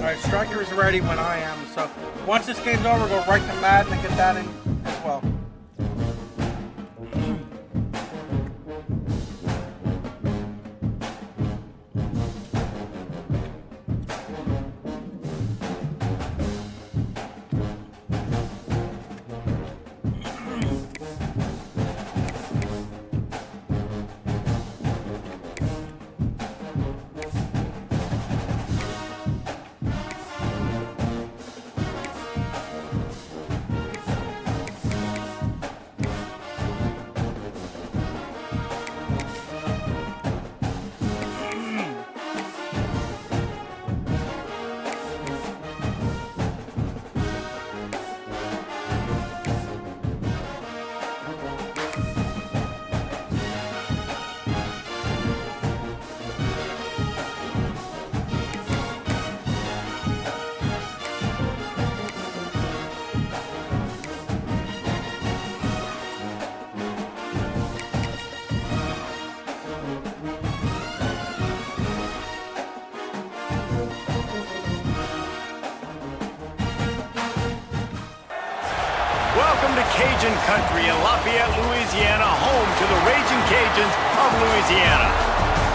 Alright, Striker is ready when I am, so once this game's over, go right to Madden and get that in as well. Welcome to Cajun Country in Lafayette, Louisiana, home to the Raging Cajuns of Louisiana.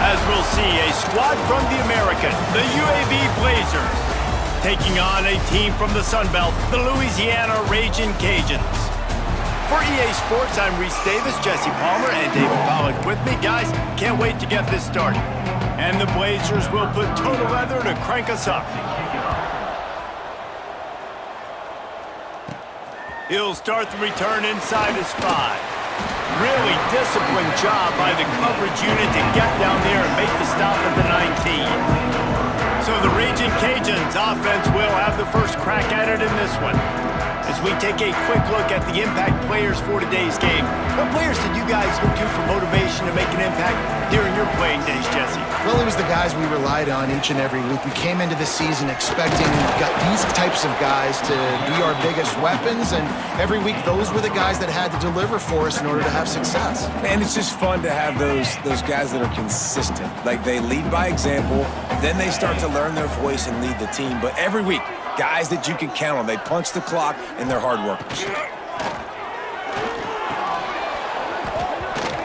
As we'll see, a squad from the American, the UAB Blazers, taking on a team from the Sun Belt, the Louisiana Raging Cajuns. For EA Sports, I'm Reese Davis, Jesse Palmer, and David Pollock with me. Guys, can't wait to get this started. And the Blazers will put total leather to crank us up. He'll start the return inside his 5. Really disciplined job by the coverage unit to get down there and make the stop at the 19. So the Raging Cajuns offense will have the first crack at it in this one. As we take a quick look at the impact players for today's game, what players did you guys look to for motivation to make an impact during your playing days, Jesse? Well, it was the guys we relied on each and every week. We came into the season expecting these types of guys to be our biggest weapons, and every week those were the guys that had to deliver for us in order to have success. And it's just fun to have those guys that are consistent. Like, they lead by example, then they start to learn their voice and lead the team. But every week, guys that you can count on. They punch the clock, and they're hard workers.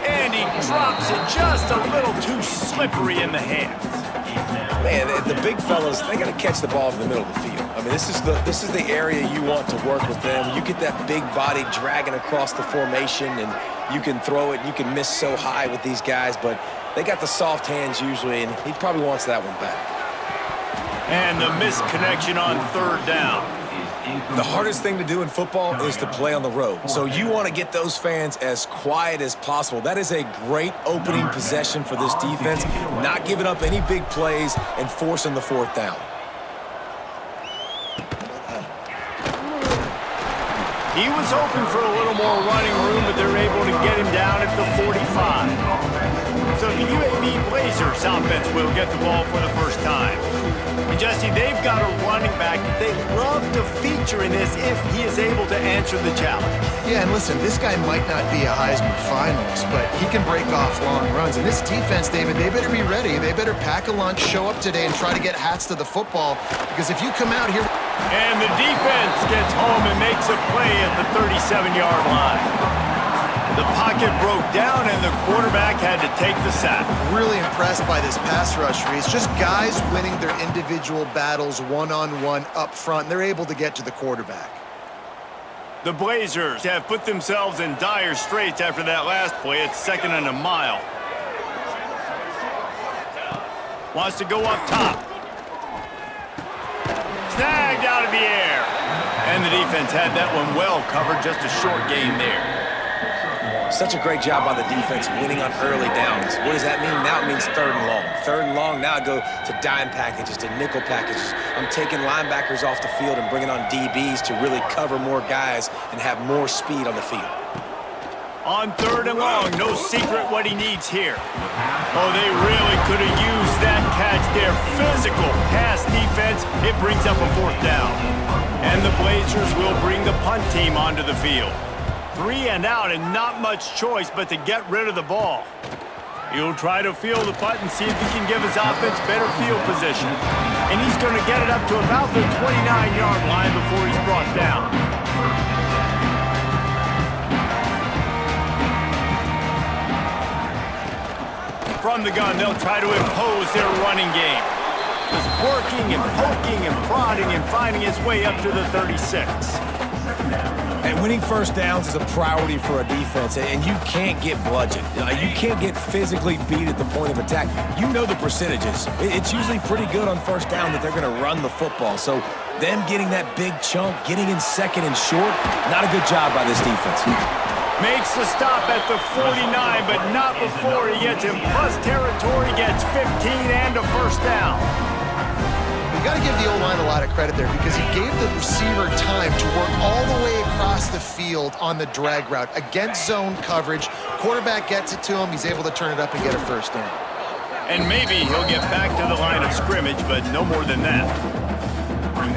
And he drops it just a little too slippery in the hands. Man, the big fellas, they got to catch the ball in the middle of the field. I mean, this is the area you want to work with them. You get that big body dragging across the formation, and you can throw it. You can miss so high with these guys, but they got the soft hands usually, and he probably wants that one back. And the missed connection on third down. The hardest thing to do in football is to play on the road. So you want to get those fans as quiet as possible. That is a great opening possession for this defense, not giving up any big plays and forcing the fourth down. He was hoping for a little more running room, but they're able to get him down at the 45. So the UAB Blazers offense will get the ball for the first time. And Jesse, they've got a running back that they love to feature in this if he is able to answer the challenge. Yeah, and listen, this guy might not be a Heisman finalist, but he can break off long runs. And this defense, David, they better be ready. They better pack a lunch, show up today, and try to get hats to the football. Because if you come out here... And the defense gets home and makes a play at the 37-yard line. The pocket broke down, and the quarterback had to take the sack. Really impressed by this pass rush, Reese. Just guys winning their individual battles one-on-one up front. They're able to get to the quarterback. The Blazers have put themselves in dire straits after that last play. It's 2nd and a mile. Wants to go up top. Snagged out of the air. And the defense had that one well covered. Just a short gain there. Such a great job by the defense winning on early downs. What does that mean? Now it means 3rd and long. 3rd and long, now I go to dime packages, to nickel packages. I'm taking linebackers off the field and bringing on DBs to really cover more guys and have more speed on the field. On 3rd and long, no secret what he needs here. Oh, they really could have used that catch there. Physical pass defense, it brings up a 4th down. And the Blazers will bring the punt team onto the field. 3 and out, and not much choice but to get rid of the ball. He'll try to field the punt and see if he can give his offense better field position. And he's going to get it up to about the 29-yard line before he's brought down. From the gun, they'll try to impose their running game. Just working and poking and prodding and finding his way up to the 36. And winning first downs is a priority for a defense, and you can't get bludgeoned. You can't get physically beat at the point of attack. You know the percentages. It's usually pretty good on first down that they're going to run the football. So them getting that big chunk, getting in 2nd and short, not a good job by this defense. Makes the stop at the 49, but not before he gets in plus territory, gets 15 and a first down. You got to give the O-line a lot of credit there because he gave the receiver time to work all the way across the field on the drag route against zone coverage. Quarterback gets it to him. He's able to turn it up and get a first down. And maybe he'll get back to the line of scrimmage, but no more than that.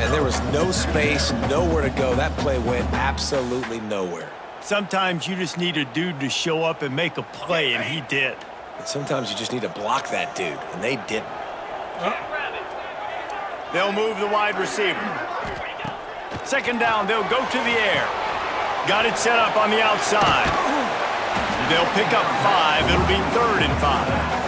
And there was no space, nowhere to go. That play went absolutely nowhere. Sometimes you just need a dude to show up and make a play, and he did. And sometimes you just need to block that dude, and they didn't. They'll move the wide receiver. 2nd down, they'll go to the air. Got it set up on the outside. They'll pick up 5. It'll be 3rd and 5.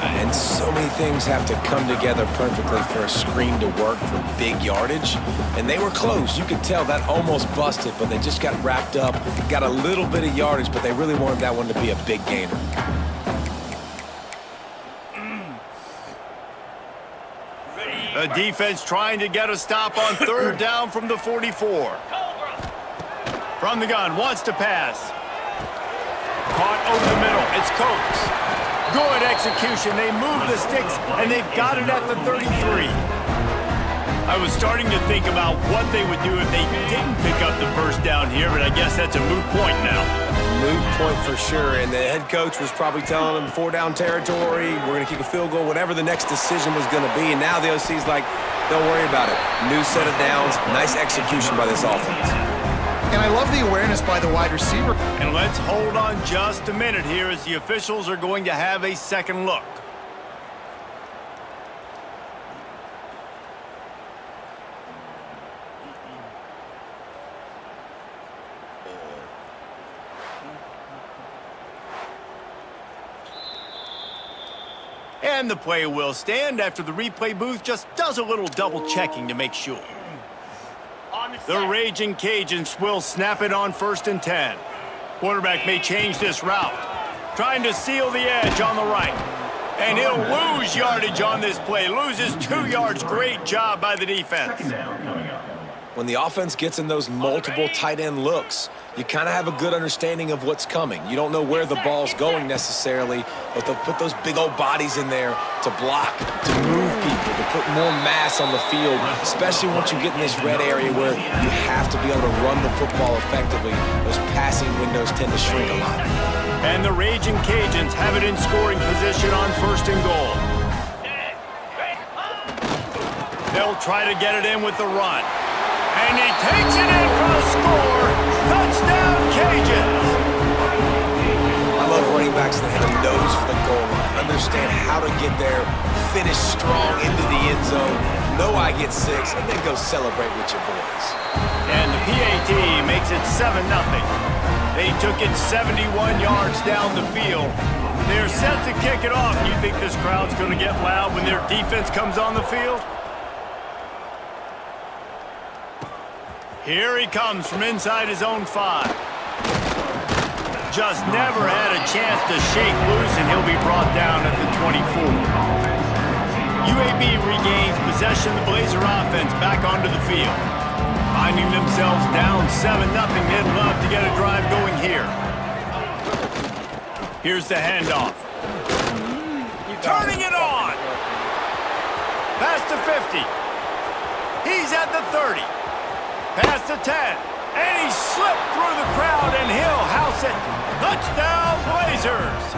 And so many things have to come together perfectly for a screen to work for big yardage. And they were close. You could tell that almost busted, but they just got wrapped up, got a little bit of yardage, but they really wanted that one to be a big gainer. The defense trying to get a stop on 3rd down from the 44. From the gun, wants to pass. Caught over the middle. It's Coates. Good execution. They move the sticks, and they've got it at the 33. I was starting to think about what they would do if they didn't pick up the first down here, but I guess that's a moot point now. Moot point for sure, and the head coach was probably telling them 4-down territory, we're going to kick a field goal, whatever the next decision was going to be, and now the OC's like, don't worry about it. New set of downs, nice execution by this offense. And I love the awareness by the wide receiver. And let's hold on just a minute here as the officials are going to have a second look. And the play will stand after the replay booth just does a little double checking to make sure. The Raging Cajuns will snap it on 1st and 10. Quarterback may change this route. Trying to seal the edge on the right. And he'll lose yardage on this play. Loses 2 yards. Great job by the defense. When the offense gets in those multiple tight end looks, you kind of have a good understanding of what's coming. You don't know where the ball's going necessarily, but they'll put those big old bodies in there to block, to move people, to put more mass on the field, especially once you get in this red area where you have to be able to run the football effectively. Those passing windows tend to shrink a lot. And the Raging Cajuns have it in scoring position on 1st and goal. They'll try to get it in with the run. And he takes it in for a score. Touchdown, Cajuns! I love running backs that have a nose for the goal line, understand how to get there, finish strong into the end zone, know I get 6, and then go celebrate with your boys. And the PAT makes it 7-0. They took it 71 yards down the field. They're set to kick it off. You think this crowd's going to get loud when their defense comes on the field? Here he comes from inside his own 5. Just never had a chance to shake loose, and he'll be brought down at the 24. UAB regains possession of the Blazer offense back onto the field. Finding themselves down 7-0, they'd love to get a drive going here. Here's the handoff. Turning it on! Past the 50. He's at the 30. Past the 10, and he slipped through the crowd, and he'll house it. Touchdown, Blazers!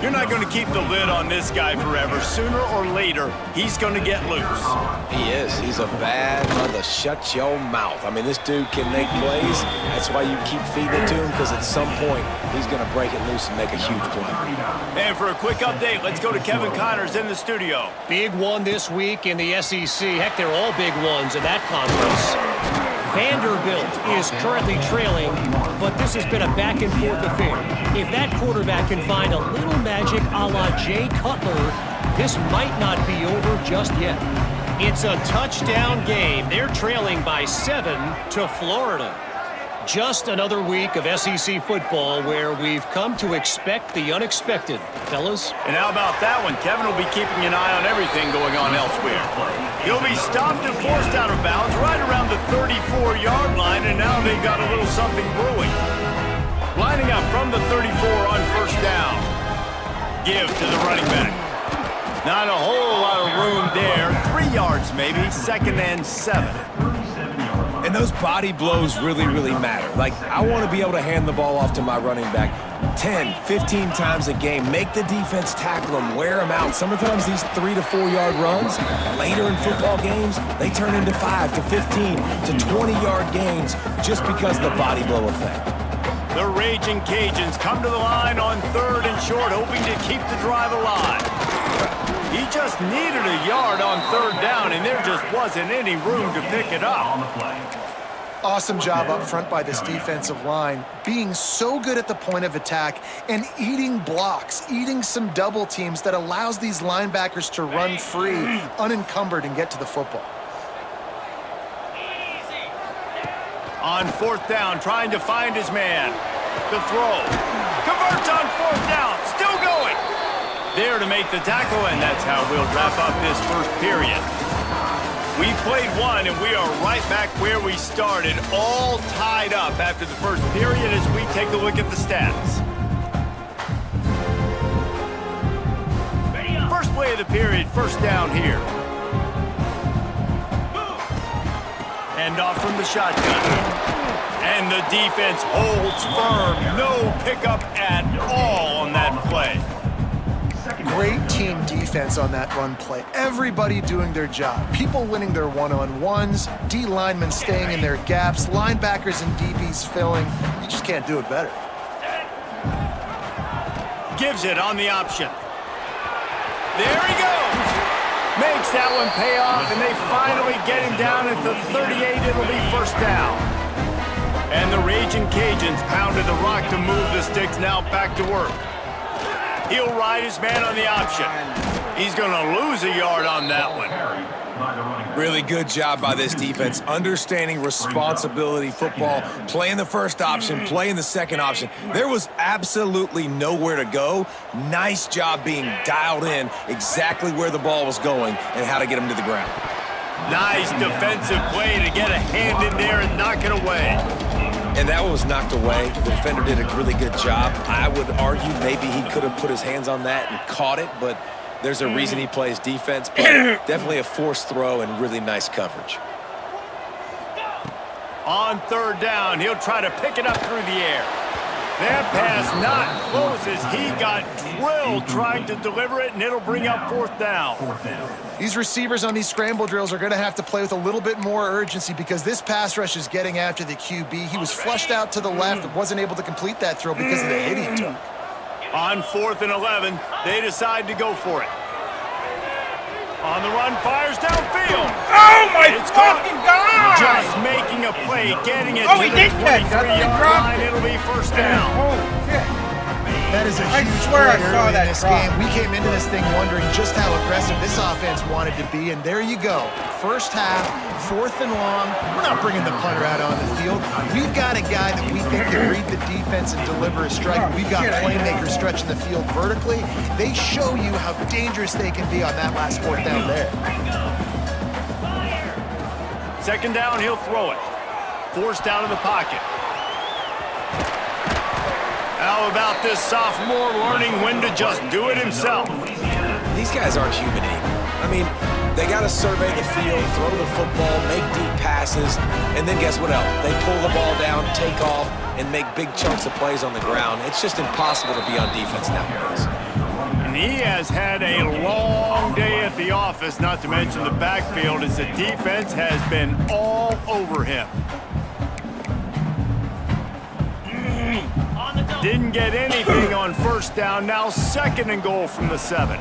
You're not going to keep the lid on this guy forever. Sooner or later, he's going to get loose. He is. He's a bad mother. Shut your mouth. I mean, this dude can make plays. That's why you keep feeding it to him, because at some point, he's going to break it loose and make a huge play. And for a quick update, let's go to Kevin Connors in the studio. Big one this week in the SEC. Heck, they're all big ones in that conference. Vanderbilt is currently trailing, but this has been a back-and-forth affair. If that quarterback can find a little magic a la Jay Cutler, this might not be over just yet. It's a touchdown game. They're trailing by 7 to Florida. Just another week of SEC football where we've come to expect the unexpected, fellas. And how about that one? Kevin will be keeping an eye on everything going on elsewhere. He'll be stopped and forced out of bounds right around the 34-yard line, and now they've got a little something brewing. Lining up from the 34 on 1st down. Give to the running back. Not a whole lot of room there. 3 yards maybe, 2nd and 7. And those body blows really, really matter. Like, I want to be able to hand the ball off to my running back 10, 15 times a game. Make the defense tackle them, wear them out. Sometimes these 3 to 4 yard runs, later in football games, they turn into 5 to 15 to 20 yard gains just because of the body blow effect. The Raging Cajuns come to the line on 3rd and short, hoping to keep the drive alive. He just needed a yard on 3rd down, and there just wasn't any room to pick it up. Awesome job up front by this defensive line, being so good at the point of attack and eating blocks, eating some double teams that allows these linebackers to run free, unencumbered, and get to the football. On 4th down, trying to find his man. The throw. Converts on 4th down, still going. There to make the tackle, and that's how we'll wrap up this first period. We've played one, and we are right back where we started, all tied up after the first period as we take a look at the stats. First play of the period, 1st down here. Hand off from the shotgun. And the defense holds firm. No pickup at all on that play. Great team defense on that run play. Everybody doing their job. People winning their one-on-ones, D linemen staying in their gaps, linebackers and DBs filling. You just can't do it better. Gives it on the option. There he goes. Makes that one pay off, and they finally get him down at the 38. It'll be 1st down. And the Raging Cajuns pounded the rock to move the sticks, now back to work. He'll ride his man on the option. He's going to lose a yard on that one. Really good job by this defense, understanding responsibility football, playing the first option, playing the second option. There was absolutely nowhere to go. Nice job being dialed in exactly where the ball was going and how to get him to the ground. Nice defensive play to get a hand in there and knock it away. And that one was knocked away. The defender did a really good job. I would argue maybe he could have put his hands on that and caught it, but there's a reason he plays defense, but definitely a forced throw and really nice coverage. On third down, he'll try to pick it up through the air. That pass not close as he got drilled trying to deliver it, and it'll bring up fourth down. These receivers on these scramble drills are going to have to play with a little bit more urgency because this pass rush is getting after the QB. He was flushed out to the left but wasn't able to complete that throw because of the hit he took. On 4th and 11, they decide to go for it. On the run, fires downfield. Oh, my fucking God! Just making a play, getting it Oh, to he the did catch that. 23-yard He dropped line. it. It'll be first down. Oh, shit. That is a I huge swear I play saw early that in this drop. game. We came into this thing wondering just how aggressive this offense wanted to be, and there you go. First half, 4th and long. We're not bringing the punter out on the field. We've got a guy that we think can read the defense and deliver a strike. We've got playmakers stretching the field vertically. They show you how dangerous they can be on that last 4th down there. Second down, he'll throw it. Forced out of the pocket. How about this sophomore learning when to just do it himself? These guys aren't human anymore. I mean, they got to survey the field, throw the football, make deep passes, and then guess what else? They pull the ball down, take off, and make big chunks of plays on the ground. It's just impossible to be on defense nowadays. And he has had a long day at the office, not to mention the backfield, as the defense has been all over him. Didn't get anything on first down. Now 2nd and goal from the 7.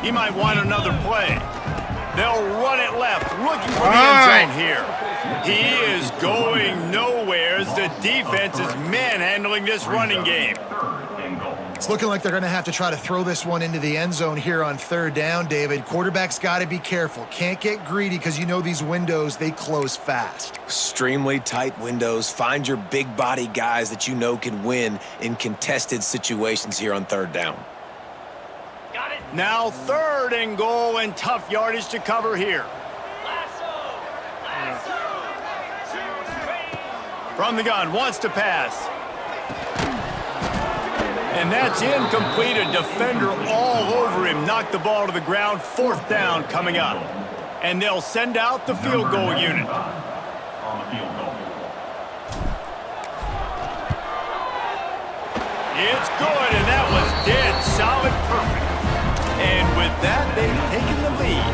He might want another play. They'll run it left, looking for the end zone here. He is going nowhere as the defense is manhandling this running game. It's looking like they're going to have to try to throw this one into the end zone here on 3rd down, David. Quarterback's got to be careful. Can't get greedy because you know these windows, they close fast. Extremely tight windows. Find your big body guys that you know can win in contested situations here on 3rd down. Now 3rd and goal and tough yardage to cover here. From the gun, wants to pass. And that's incomplete. A defender all over him. Knocked the ball to the ground. 4th down coming up. And they'll send out the field goal unit. It's good, and that was dead solid perfect. And with that, they've taken the lead.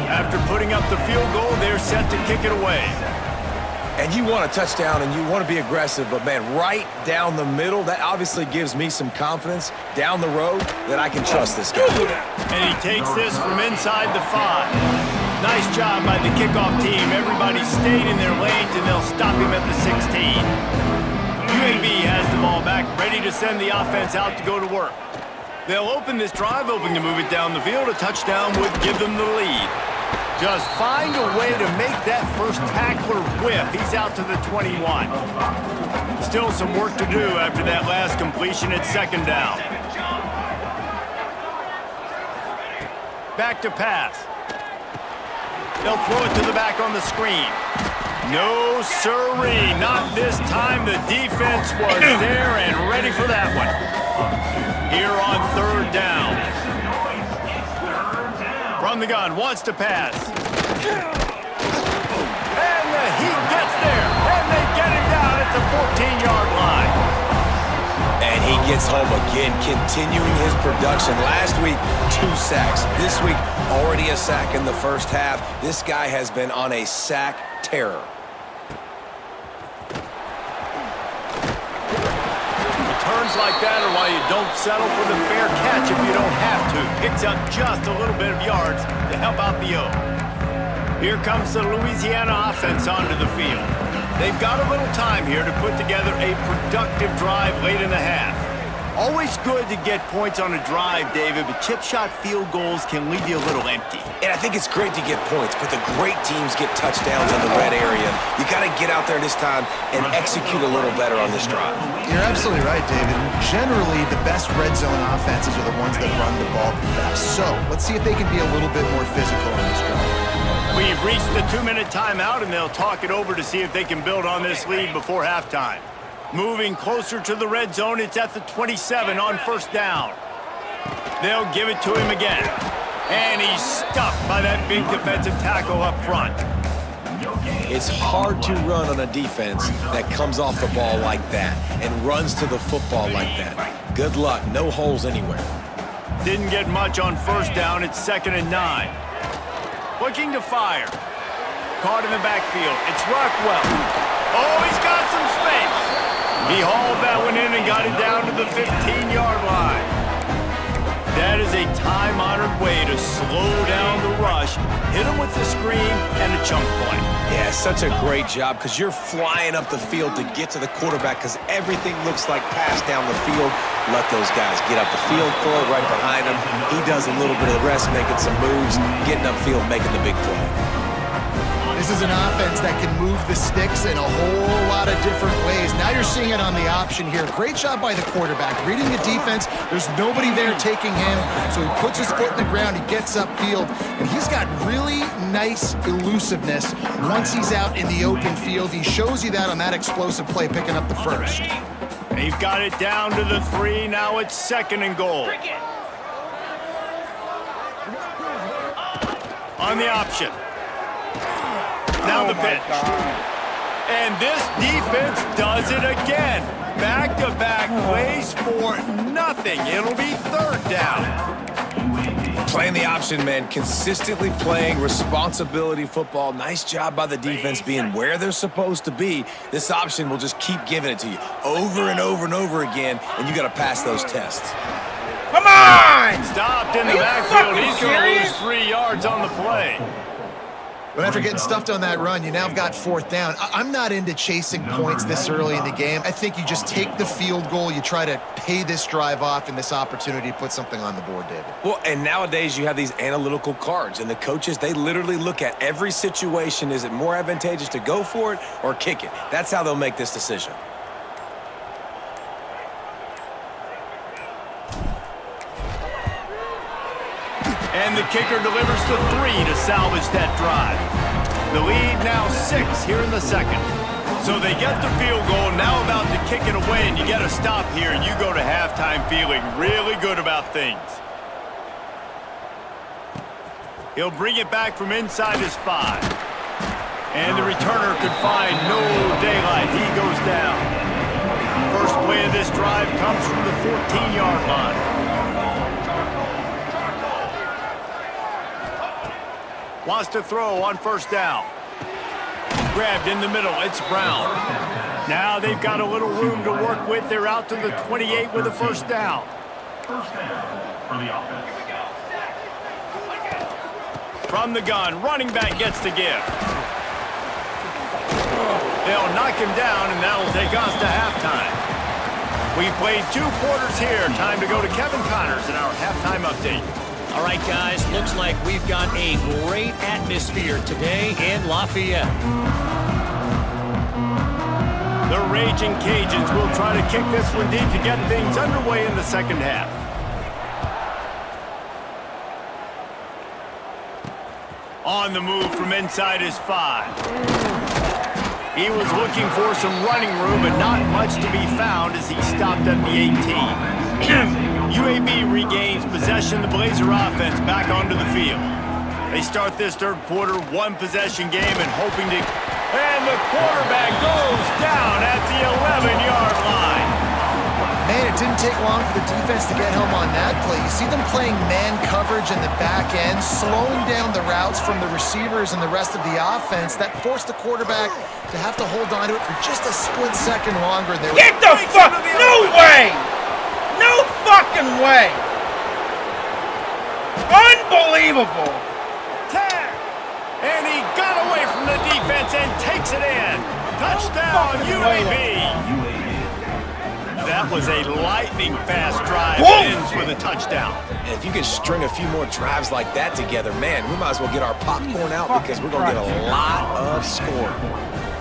After putting up the field goal, they're set to kick it away. And you want a touchdown and you want to be aggressive, but man, right down the middle, that obviously gives me some confidence down the road that I can trust this guy. And he takes this from inside the 5. Nice job by the kickoff team. Everybody stayed in their lanes, and they'll stop him at the 16. UAB has the ball back, ready to send the offense out to go to work. They'll open this drive, hoping to move it down the field. A touchdown would give them the lead. Just find a way to make that first tackler whiff. He's out to the 21. Still some work to do after that last completion at 2nd down. Back to pass. They'll throw it to the back on the screen. No sirree, not this time. The defense was there and ready for that one. Here on 3rd down. From the gun, wants to pass. And the heat gets there, and they get him down at the 14-yard line. And he gets home again, continuing his production. Last week, 2 sacks. This week, already a sack in the first half. This guy has been on a sack terror. Turns like that are why you don't settle for the fair catch if you don't have to. Picks up just a little bit of yards to help out the O. Here comes the Louisiana offense onto the field. They've got a little time here to put together a productive drive late in the half. Always good to get points on a drive, David, but chip shot field goals can leave you a little empty. And I think it's great to get points, but the great teams get touchdowns in the red area. You got to get out there this time and execute a little better on this drive. You're absolutely right, David. Generally, the best red zone offenses are the ones that run the ball the best. So let's see if they can be a little bit more physical on this drive. We've reached the 2-minute timeout, and they'll talk it over to see if they can build on this lead before halftime. Moving closer to the red zone, it's at the 27 on first down. They'll give it to him again. And he's stuffed by that big defensive tackle up front. It's hard to run on a defense that comes off the ball like that and runs to the football like that. Good luck, no holes anywhere. Didn't get much on first down, it's 2nd and 9. Looking to fire. Caught in the backfield, it's Rockwell. Oh, he's got some space. He hauled that one in and got it down to the 15-yard line. That is a time-honored way to slow down the rush, hit him with the screen, and a chunk play. Yeah, such a great job because you're flying up the field to get to the quarterback because everything looks like pass down the field. Let those guys get up the field, throw it right behind him. He does a little bit of the rest, making some moves, getting upfield, making the big play. This is an offense that can move the sticks in a whole lot of different ways. Now you're seeing it on the option here. Great job by the quarterback. Reading the defense, there's nobody there taking him, so he puts his foot in the ground, he gets upfield, and he's got really nice elusiveness once he's out in the open field. He shows you that on that explosive play, picking up the first. They've got it down to the 3, now it's 2nd and goal. On the option. Now the pitch. And this defense does it again. Back-to-back plays for nothing. It'll be 3rd down. Playing the option, man. Consistently playing responsibility football. Nice job by the defense being where they're supposed to be. This option will just keep giving it to you over and over and over again, and you got to pass those tests. Come on! Stopped in the backfield. He's going to lose 3 yards on the play. But after getting stuffed on that run, you now have got 4th down. I'm not into chasing points this early in the game. I think you just take the field goal, you try to pay this drive off and this opportunity to put something on the board, David. Well, and nowadays you have these analytical cards, and the coaches, they literally look at every situation. Is it more advantageous to go for it or kick it? That's how they'll make this decision. And the kicker delivers the 3 to salvage that drive. The lead now 6 here in the 2nd. So they get the field goal, now about to kick it away, and you get a stop here, and you go to halftime feeling really good about things. He'll bring it back from inside his 5. And the returner could find no daylight. He goes down. First play of this drive comes from the 14-yard line. Wants to throw on first down. Grabbed in the middle, it's Brown. Now they've got a little room to work with. They're out to the 28 with a first down. From the gun, running back gets the give. They'll knock him down, and that'll take us to halftime. We've played 2 quarters here. Time to go to Kevin Connors in our halftime update. All right, guys, looks like we've got a great atmosphere today in Lafayette. The Raging Cajuns will try to kick this one deep to get things underway in the 2nd half. On the move from inside his 5. He was looking for some running room, but not much to be found as he stopped at the 18. UAB regains possession. The Blazer offense back onto the field. They start this 3rd quarter, 1-possession game and hoping to... And the quarterback goes down at the 11-yard line. Man, it didn't take long for the defense to get home on that play. You see them playing man coverage in the back end, slowing down the routes from the receivers and the rest of the offense. That forced the quarterback to have to hold on to it for just a split second longer. Get the fuck! No way! No fucking way! Unbelievable! And he got away from the defense and takes it in. Touchdown, UAB! That was a lightning-fast drive that ends with a touchdown. And if you can string a few more drives like that together, man, we might as well get our popcorn out because we're going to get a lot of scoring.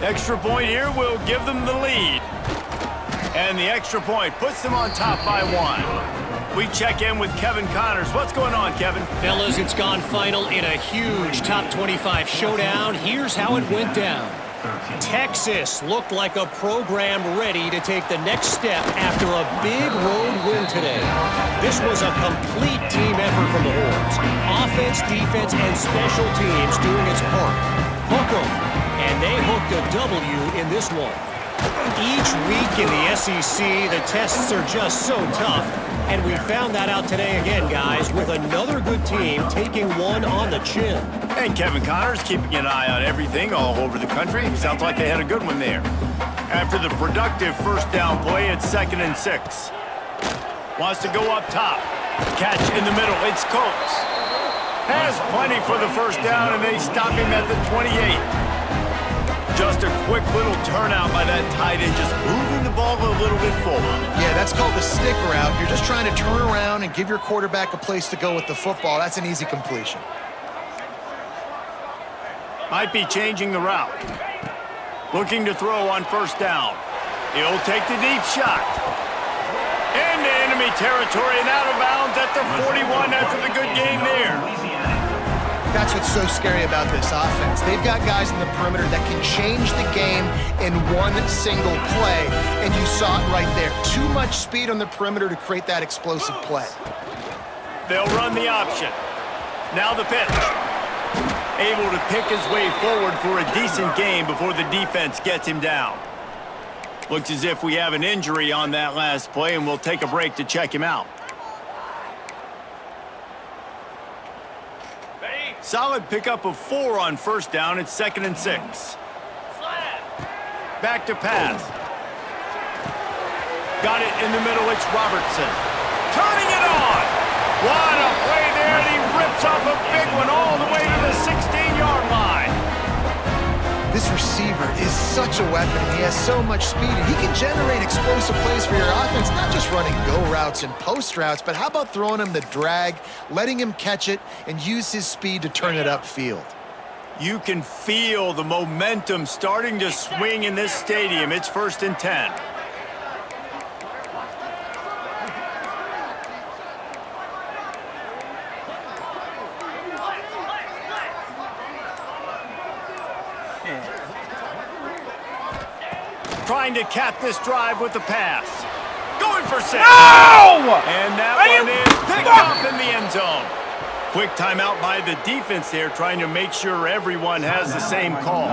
Extra point here will give them the lead. And the extra point puts them on top by 1. We check in with Kevin Connors. What's going on, Kevin? Fellas, it's gone final in a huge top 25 showdown. Here's how it went down. Texas looked like a program ready to take the next step after a big road win today. This was a complete team effort from the Horns. Offense, defense, and special teams doing its part. Hook 'em, and they hooked a W in this one. Each week in the SEC, the tests are just so tough, and we found that out today again, guys, with another good team taking one on the chin. And Kevin Connors keeping an eye on everything all over the country. Sounds like they had a good one there. After the productive first down play, it's 2nd and 6. Wants to go up top. Catch in the middle. It's Coates. Has plenty for the first down, and they stop him at the 28. Just a quick little turnout by that tight end, just moving the ball a little bit forward. Yeah, that's called the stick route. You're just trying to turn around and give your quarterback a place to go with the football. That's an easy completion. Might be changing the route. Looking to throw on first down. He'll take the deep shot. Into enemy territory and out of bounds at the 41 after the good game there. That's what's so scary about this offense. They've got guys in the perimeter that can change the game in one single play, and you saw it right there. Too much speed on the perimeter to create that explosive play. They'll run the option. Now the pitch. Able to pick his way forward for a decent game before the defense gets him down. Looks as if we have an injury on that last play, and we'll take a break to check him out. Solid pickup of 4 on first down. It's 2nd and 6. Back to pass. Got it in the middle. It's Robertson. Turning it on. What a play there, and he rips off a big one all the way to the 16-yard line. This receiver is such a weapon. He has so much speed, and he can generate explosive plays for your offense, not just running go routes and post routes, but how about throwing him the drag, letting him catch it, and use his speed to turn it upfield. You can feel the momentum starting to swing in this stadium. It's 1st and 10. Trying to cap this drive with the pass. Going for 6. No! And that one is picked off in the end zone. Quick timeout by the defense there, trying to make sure everyone has the same call.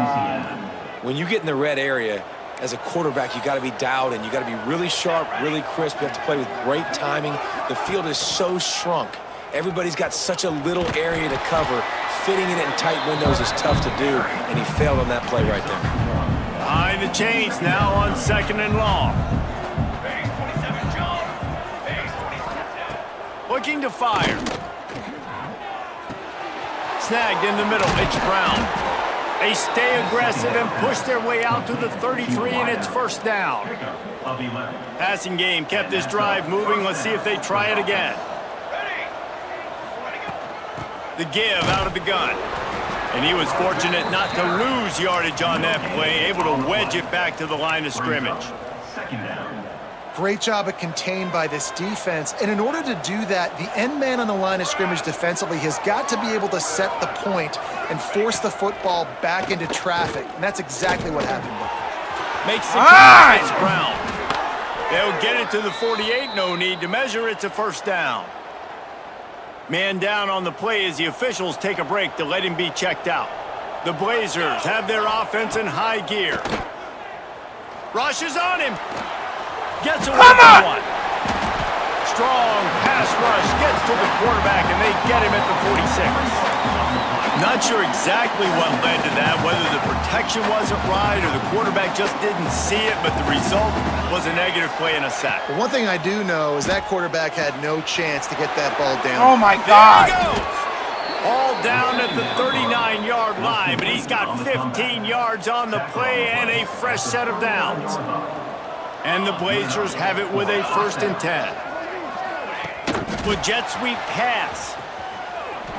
When you get in the red area, as a quarterback, you got to be dialed in. You got to be really sharp, really crisp. You have to play with great timing. The field is so shrunk. Everybody's got such a little area to cover. Fitting it in tight windows is tough to do, and he failed on that play right there. Behind the chains now on 2nd and long. Looking to fire. Snagged in the middle. It's Brown. They stay aggressive and push their way out to the 33, and it's first down. Passing game kept this drive moving. Let's see if they try it again. The give out of the gun. And he was fortunate not to lose yardage on that play, able to wedge it back to the line of scrimmage. Great job of contained by this defense. And in order to do that, the end man on the line of scrimmage defensively has got to be able to set the point and force the football back into traffic. And that's exactly what happened. Makes the catch. It's Brown. They'll get it to the 48. No need to measure. It's a first down. Man down on the play as the officials take a break to let him be checked out. The Blazers have their offense in high gear. Rushes on him. Gets away from one. Strong pass rush gets to the quarterback, and they get him at the 46. Not sure exactly what led to that, whether the protection wasn't right or the quarterback just didn't see it, but the result was a negative play and a sack. But one thing I do know is that quarterback had no chance to get that ball down. Oh, my God. There he goes. All down at the 39-yard line, but he's got 15 yards on the play and a fresh set of downs. And the Blazers have it with a 1st and 10. With jet sweep pass.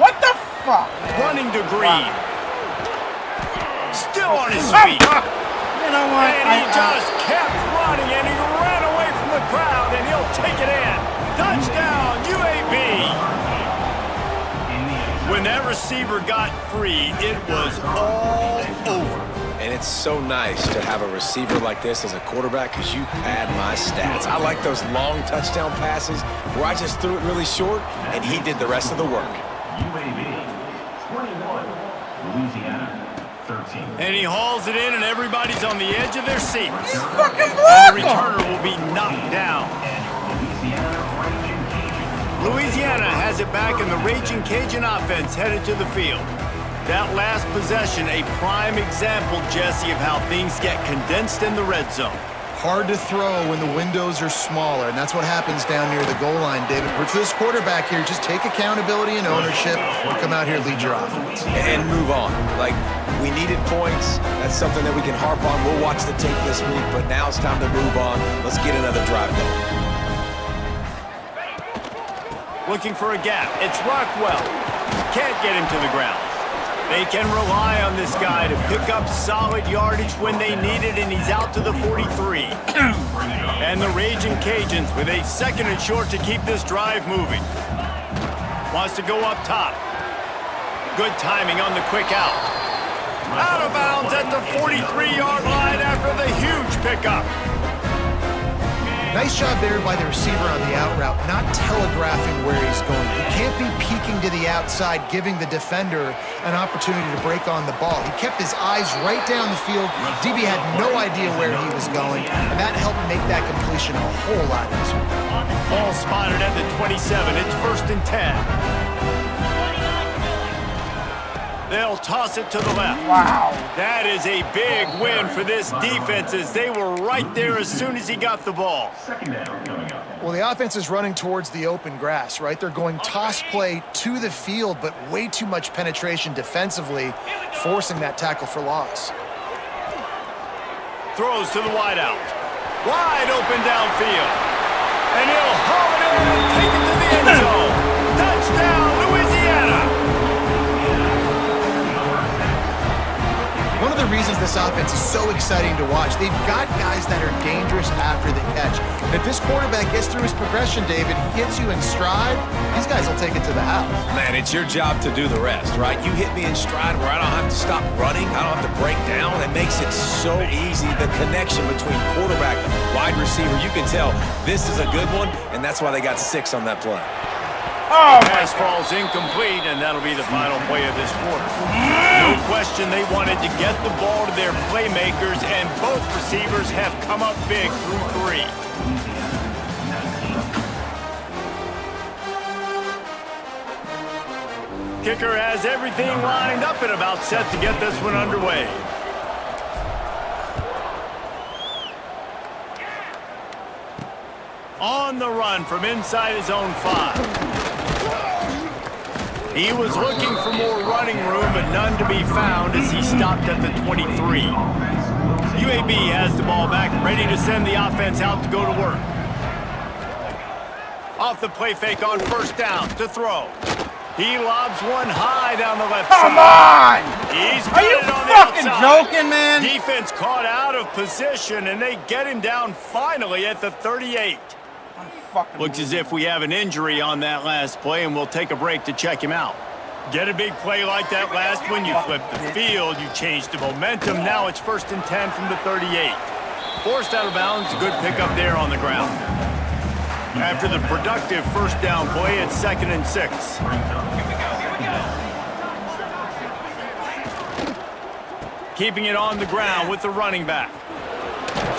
What the fuck? Running to Green. Still on his feet. You know what? And he just kept running, and he ran away from the crowd, and he'll take it in. Touchdown, UAB. When that receiver got free, it was all over. And it's so nice to have a receiver like this as a quarterback because you pad my stats. I like those long touchdown passes where I just threw it really short, and he did the rest of the work. UAB 21, Louisiana 13. And he hauls it in, and everybody's on the edge of their seats. Fucking And block the him. returner will be knocked down. Louisiana has it back, and the Raging Cajun offense headed to the field. That last possession, a prime example, Jesse, of how things get condensed in the red zone. Hard to throw when the windows are smaller, and that's what happens down near the goal line, David. But for this quarterback here, just take accountability and ownership and come out here and lead your offense. And move on. Like, we needed points. That's something that we can harp on. We'll watch the tape this week, but now it's time to move on. Let's get another drive going. Looking for a gap. It's Rockwell. Can't get him to the ground. They can rely on this guy to pick up solid yardage when they need it, and he's out to the 43. And the Raging Cajuns with a 2nd and short to keep this drive moving. Wants to go up top. Good timing on the quick out. Out of bounds at the 43-yard line after the huge pickup. Nice job there by the receiver on the out route, not telegraphing where he's going. He can't be peeking to the outside, giving the defender an opportunity to break on the ball. He kept his eyes right down the field. DB had no idea where he was going, and that helped make that completion a whole lot easier. Ball spotted at the 27. It's 1st and 10. They'll toss it to the left. Wow. That is a big win for this defense, as they were right there as soon as he got the ball. Second down coming up. Well, the offense is running towards the open grass, right? They're going toss play to the field, but way too much penetration defensively, forcing that tackle for loss. Throws to the wideout. Wide open downfield. And he'll haul it in and take it to the end zone. Touchdown, Louisiana! One of the reasons this offense is so exciting to watch, they've got guys that are dangerous after the catch. And if this quarterback gets through his progression, David, hits you in stride, these guys will take it to the house. Man, it's your job to do the rest, right? You hit me in stride where I don't have to stop running. I don't have to break down. That makes it so easy. The connection between quarterback, wide receiver, you can tell this is a good one, and that's why they got 6 on that play. Oh, Pass falls incomplete, and that'll be the final play of this quarter. No question they wanted to get the ball to their playmakers, and both receivers have come up big through 3. Kicker has everything lined up and about set to get this one underway. On the run from inside his own 5. He was looking for more running room, but none to be found as he stopped at the 23. UAB has the ball back, ready to send the offense out to go to work. Off the play fake on 1st down to throw. He lobs one high down the left come side. on! He's Are got you it on the fucking outside. joking, man? Defense caught out of position, and they get him down finally at the 38. Looks as if we have an injury on that last play, and we'll take a break to check him out. Get a big play like that last one, you flip the field, you change the momentum. Now it's 1st and 10 from the 38. Forced out of bounds, a good pickup there on the ground. After the productive 1st down play, it's 2nd and 6. Keeping it on the ground with the running back.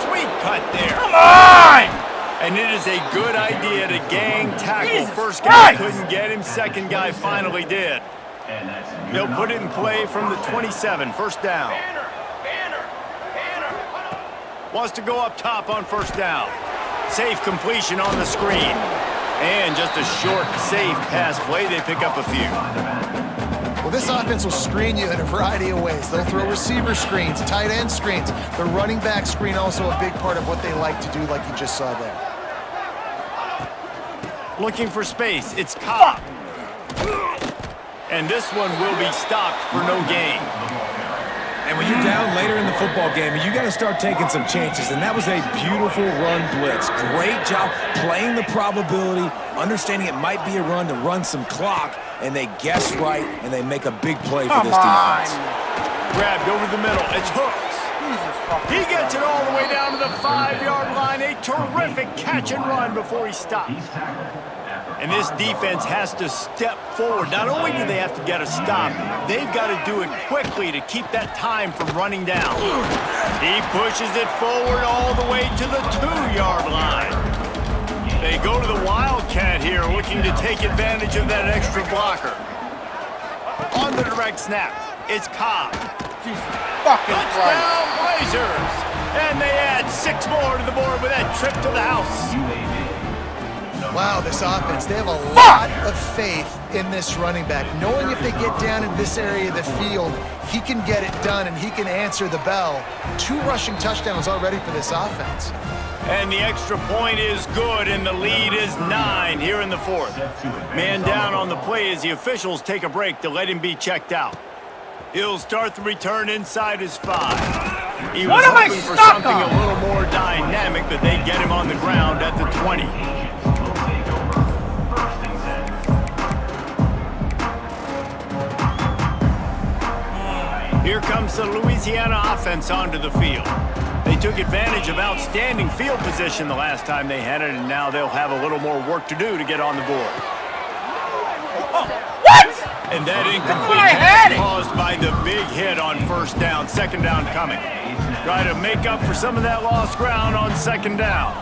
Sweet cut there. Come on! And it is a good idea to gang tackle. First guy couldn't get him, second guy finally did. They'll put it in play from the 27, 1st down. Wants to go up top on 1st down. Safe completion on the screen. And just a short, safe pass play. They pick up a few. Well, this offense will screen you in a variety of ways. They'll throw receiver screens, tight end screens. The running back screen also a big part of what they like to do, like you just saw there. Looking for space, it's Cobb. And this one will be stopped for no gain. And when you're down later in the football game, you got to start taking some chances. And that was a beautiful run blitz. Great job playing the probability, understanding it might be a run to run some clock, and they guess right, and they make a big play for this defense. Grabbed over the middle. It's Hooks. He gets it all the way down to the 5-yard line. A terrific catch and run before he stops. And this defense has to step forward. Not only do they have to get a stop, they've got to do it quickly to keep that time from running down. He pushes it forward all the way to the 2-yard line. They go to the Wildcat here, looking to take advantage of that extra blocker. On the direct snap, it's Cobb. Touchdown Blazers! And they add 6 more to the board with that trip to the house. Wow, this offense, they have a lot of faith in this running back. Knowing if they get down in this area of the field, he can get it done and he can answer the bell. 2 rushing touchdowns already for this offense. And the extra point is good, and the lead is 9 here in the 4th. Man down on the play as the officials take a break to let him be checked out. He'll start the return inside his 5. He was hoping for something a little more dynamic, but they get him on the ground at the 20. Here comes the Louisiana offense onto the field. They took advantage of outstanding field position the last time they had it, and now they'll have a little more work to do to get on the board. What? And that incomplete pass caused by the big hit on 1st down. 2nd down coming. Try to make up for some of that lost ground on 2nd down.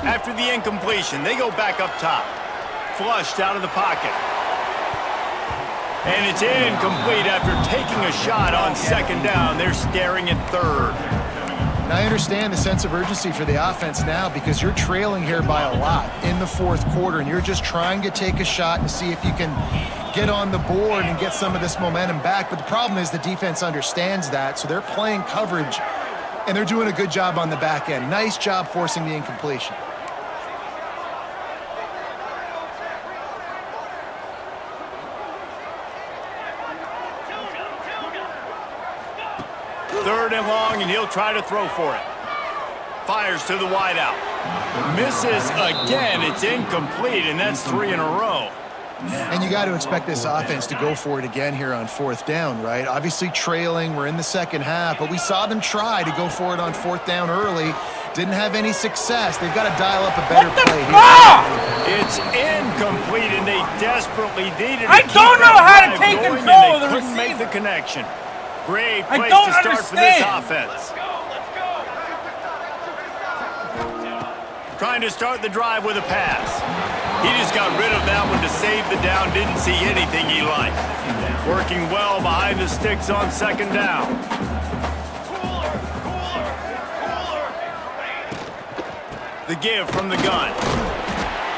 After the incompletion, they go back up top. Flushed out of the pocket. And it's incomplete after taking a shot on 2nd down. They're staring at 3rd. Now, I understand the sense of urgency for the offense now because you're trailing here by a lot in the 4th quarter, and you're just trying to take a shot and see if you can get on the board and get some of this momentum back. But the problem is the defense understands that, so they're playing coverage, and they're doing a good job on the back end. Nice job forcing the incompletion. Third and long, and he'll try to throw for it. Fires to the wideout. Misses again. It's incomplete, and that's 3 in a row. And you got to expect this offense to go for it again here on 4th down, right? Obviously trailing. We're in the 2nd half, but we saw them try to go for it on 4th down early. Didn't have any success. They've got to dial up a better play here. It's incomplete, and they desperately needed to I don't know how to take control of the couldn't make the receiver. connection. Great place don't to start for this understand. offense. Trying to start the drive with a pass. He just got rid of that one to save the down. Didn't see anything he liked. Working well behind the sticks on 2nd down. The give from the gun.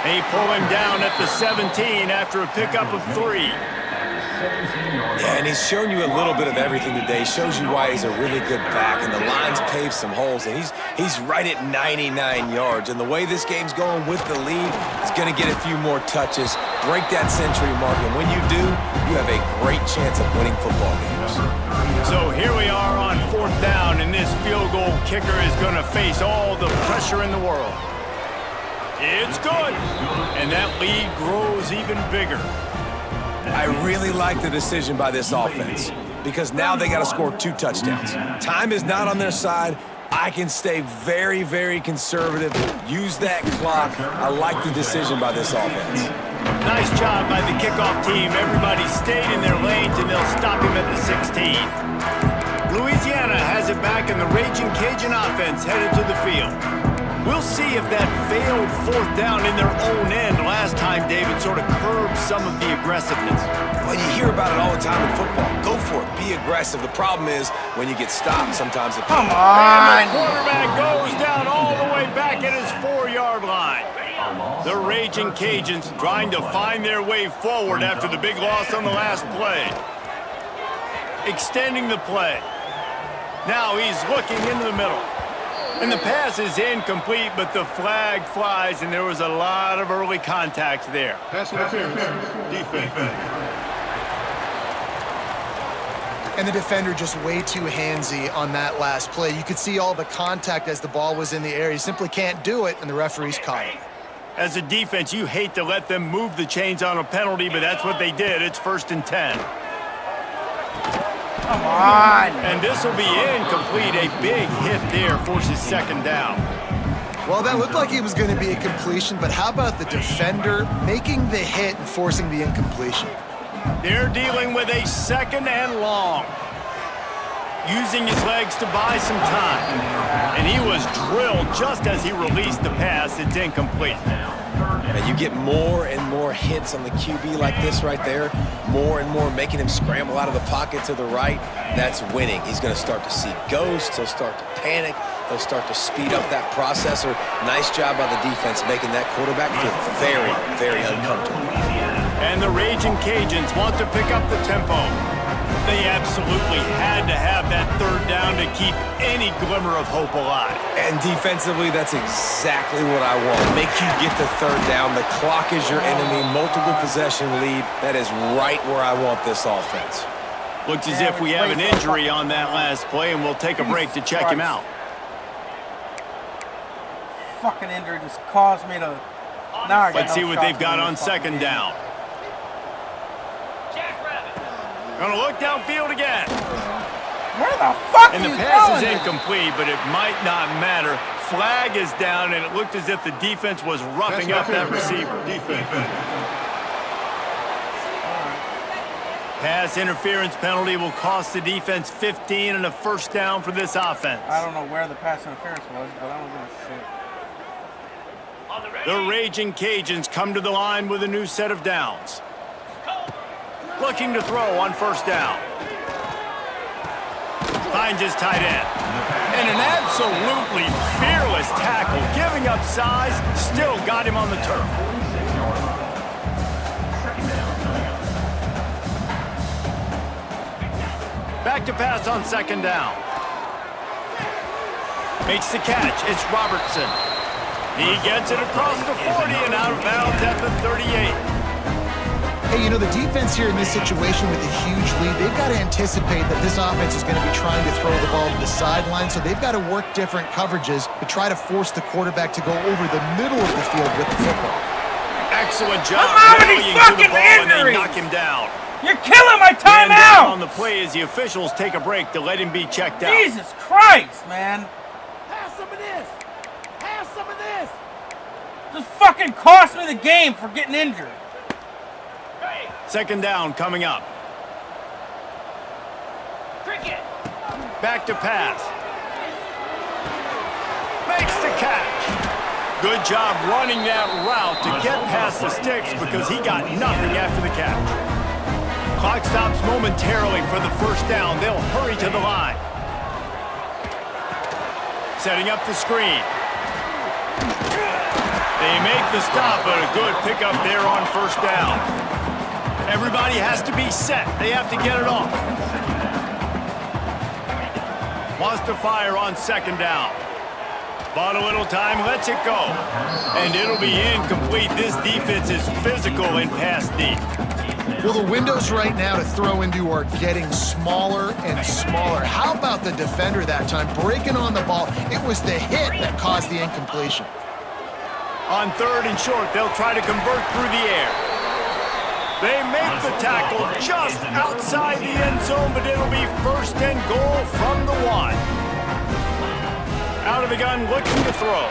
They pull him down at the 17 after a pickup of 3. Yeah, and he's shown you a little bit of everything today. Shows you why he's a really good back, and the line's paved some holes, and he's right at 99 yards. And the way this game's going with the lead, he's going to get a few more touches, break that century mark, and when you do, you have a great chance of winning football games. So here we are on 4th down, and this field goal kicker is going to face all the pressure in the world. It's good, and that lead grows even bigger. I really like the decision by this offense because now they got to score 2 touchdowns. Time is not on their side. I can stay very, very conservative, use that clock. I like the decision by this offense. Nice job by the kickoff team. Everybody stayed in their lanes, and they'll stop him at the 16. Louisiana has it back, and the Raging Cajun offense headed to the field. We'll see if that failed 4th down in their own end last time, David, sort of curbed some of the aggressiveness. Well, you hear about it all the time in football. Go for it. Be aggressive. The problem is when you get stopped, sometimes it... Come on. And the quarterback goes down all the way back at his 4-yard line. The Raging Cajuns trying to find their way forward after the big loss on the last play. Extending the play. Now he's looking into the middle. And the pass is incomplete, but the flag flies, and there was a lot of early contact there. Pass interference. Defense. And the defender just way too handsy on that last play. You could see all the contact as the ball was in the air. He simply can't do it, and the referee's caught it. As a defense, you hate to let them move the chains on a penalty, but that's what they did. It's 1st and 10. Come on. And this will be incomplete. A big hit there forces 2nd down. Well, that looked like it was going to be a completion, but how about the defender making the hit and forcing the incompletion? They're dealing with a 2nd and long. Using his legs to buy some time. And he was drilled just as he released the pass. It's incomplete. And you get more and more hits on the QB like this right there. More and more making him scramble out of the pocket to the right. That's winning. He's going to start to see ghosts. He'll start to panic. He'll start to speed up that processor. Nice job by the defense making that quarterback feel very, very uncomfortable. And the Raging Cajuns want to pick up the tempo. They absolutely had to have that 3rd down to keep any glimmer of hope alive. And defensively, that's exactly what I want. Make you get the 3rd down. The clock is your enemy. Multiple possession lead. That is right where I want this offense. Looks as if we have an injury on that last play, and we'll take a break to check him out. Fucking injury just caused me to... Now I got Let's see what they've got on 2nd down. Gonna look downfield again. Where the fuck And the you pass is going? incomplete, but it might not matter. Flag is down, and it looked as if the defense was roughing up that receiver. Pass interference penalty will cost the defense 15 and a 1st down for this offense. I don't know where the pass interference was, but I don't give a shit. The Raging Cajuns come to the line with a new set of downs. Looking to throw on 1st down. Finds his tight end. And an absolutely fearless tackle. Giving up size, still got him on the turf. Back to pass on 2nd down. Makes the catch. It's Robertson. He gets it across the 40 and out of bounds at the 38. Hey, you know, the defense here in this situation with a huge lead, they've got to anticipate that this offense is going to be trying to throw the ball to the sideline, so they've got to work different coverages to try to force the quarterback to go over the middle of the field with the football. Excellent job rallying to the ball, and they knock him down. You're killing my And timeout! on the play as the officials take a break to let him be checked out. Jesus Christ, man. Have some of this. Have some of this. Just fucking cost me the game for getting injured. 2nd down coming up. Back to pass. Makes the catch. Good job running that route to get past the sticks because he got nothing after the catch. Clock stops momentarily for the 1st down. They'll hurry to the line. Setting up the screen. They make the stop, but a good pickup there on 1st down. Everybody has to be set. They have to get it off. Wants to fire on 2nd down. Bought a little time, lets it go. And it'll be incomplete. This defense is physical in pass deep. Well, the windows right now to throw into are getting smaller and smaller. How about the defender that time breaking on the ball? It was the hit that caused the incompletion. On 3rd and short, they'll try to convert through the air. They make the tackle just outside the end zone, but it'll be 1st and goal from the 1. Out of the gun, looking to throw.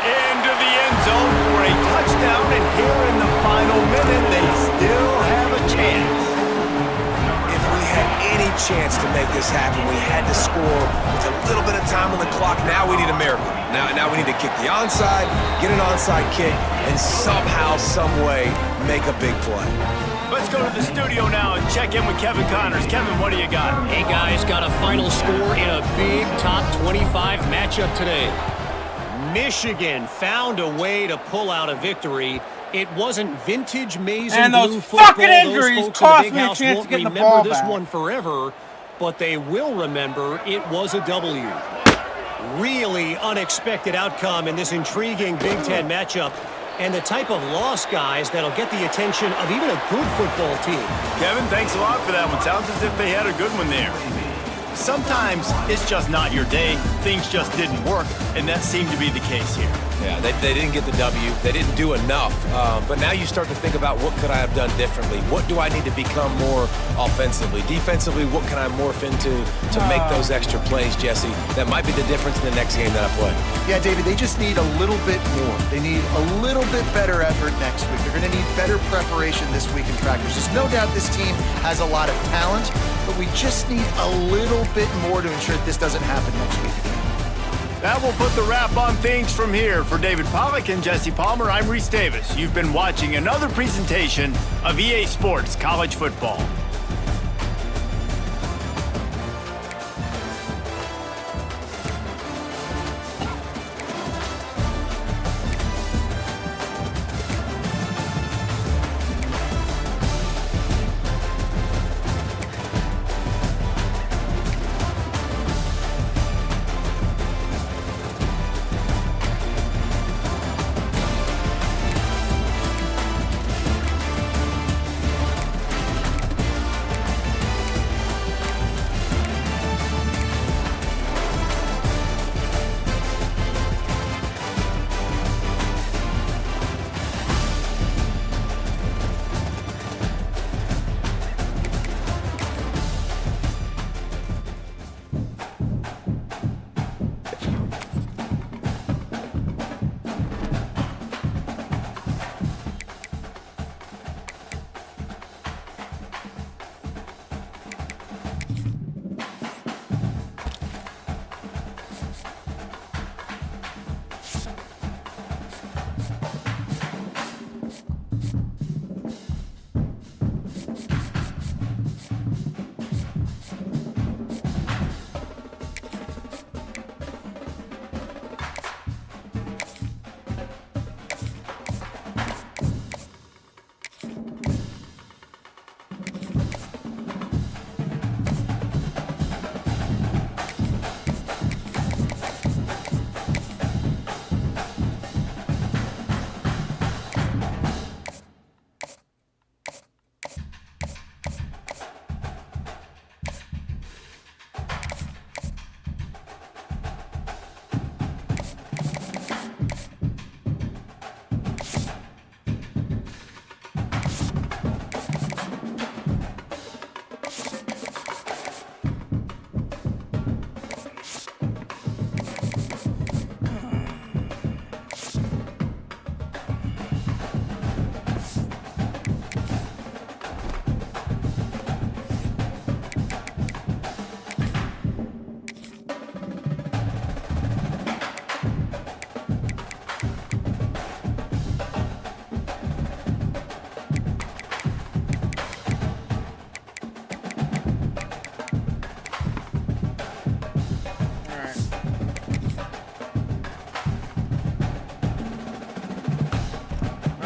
Into the end zone for a touchdown, and here in the final minute, they still have a chance. If we had any chance to make this happen, we had to score with a little bit of time on the clock. Now we need a miracle. Now we need to kick the onside, get an onside kick, and somehow, some way, make a big play. Let's go to the studio now and check in with Kevin Connors. Kevin, what do you got? Hey, guys, got a final score in a big top 25 matchup today. Michigan found a way to pull out a victory. It wasn't vintage maize And and those blue football. fucking injuries Those folks in the cost big me a house chance won't to get the remember ball this back. one forever, but they will remember it was a W. Really unexpected outcome in this intriguing Big Ten matchup, and the type of loss, guys, that'll get the attention of even a good football team. Kevin, thanks a lot for that one. Sounds as if they had a good one there. Sometimes it's just not your day. Things just didn't work, and that seemed to be the case here. Yeah, they didn't get the W. They didn't do enough. But now you start to think about what could I have done differently? What do I need to become more offensively? Defensively, what can I morph into to make those extra plays, Jesse? That might be the difference in the next game that I play. Yeah, David, they just need a little bit more. They need a little bit better effort next week. They're going to need better preparation this week in practice. There's no doubt this team has a lot of talent, but we just need a little bit more to ensure that this doesn't happen next week. That will put the wrap on things from here. For David Pollack and Jesse Palmer, I'm Reese Davis. You've been watching another presentation of EA Sports College Football.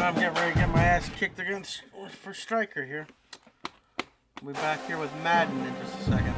I'm getting ready to get my ass kicked against for Striker here. We'll be back here with Madden in just a second.